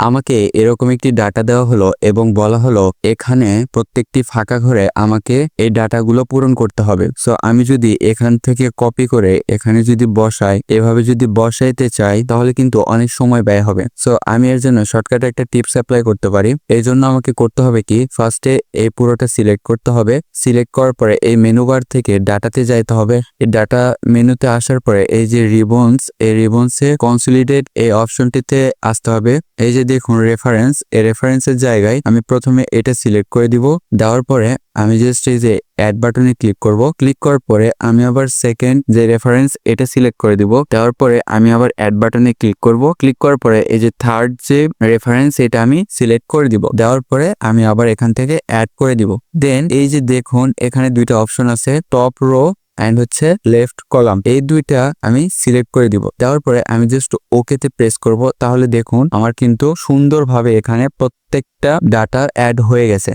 আমাকে এরকম একটি ডাটা দেওয়া হলো এবং বলা হলো এখানে প্রত্যেকটি ফাঁকা ঘরে আমাকে এই ডাটাগুলো পূরণ করতে হবে। সো আমি যদি এখান থেকে কপি করে এখানে যদি বসাই, এভাবে যদি বসাইতে চাই তাহলে কিন্তু অনেক সময় ব্যয় হবে। সো আমি এর জন্য শর্টকাটে একটা টিপস অ্যাপ্লাই করতে পারি। এই জন্য আমাকে করতে হবে কি, ফার্স্টে এই পুরোটা সিলেক্ট করতে হবে। সিলেক্ট করার পরে এই মেনু বার থেকে ডাটাতে যাইতে হবে। এই ডাটা মেনুতে আসার পরে এই যে রিবনস, এই রিবনসে কনসলিডেট এই অপশনটিতে আসতে হবে। এই যে দেখুন রেফারেন্স, এই রেফারেন্সের জায়গায় আমি প্রথমে এটা সিলেক্ট করে দিব। দেওয়ার পরে আমি জাস্ট এই যে অ্যাড বাটনে ক্লিক করব। ক্লিক করার পরে আমি আবার সেকেন্ড যে রেফারেন্স এটা সিলেক্ট করে দিব। দেওয়ার পরে আমি আবার অ্যাড বাটনে ক্লিক করব। ক্লিক করার পরে এই যে থার্ড যে রেফারেন্স এটা আমি সিলেক্ট করে দিব। দেওয়ার পরে আমি আবার এখান থেকে অ্যাড করে দিব। দেন এই যে দেখুন এখানে দুইটা অপশন আছে, টপ রো এন্ড হচ্ছে লেফট কলাম, এই দুইটা আমি সিলেক্ট করে দিব। দেওয়ার পরে আমি জাস্ট ওকেতে প্রেস করব। তাহলে দেখুন আমার কিন্তু সুন্দরভাবে এখানে প্রত্যেকটা ডাটা অ্যাড হয়ে গেছে।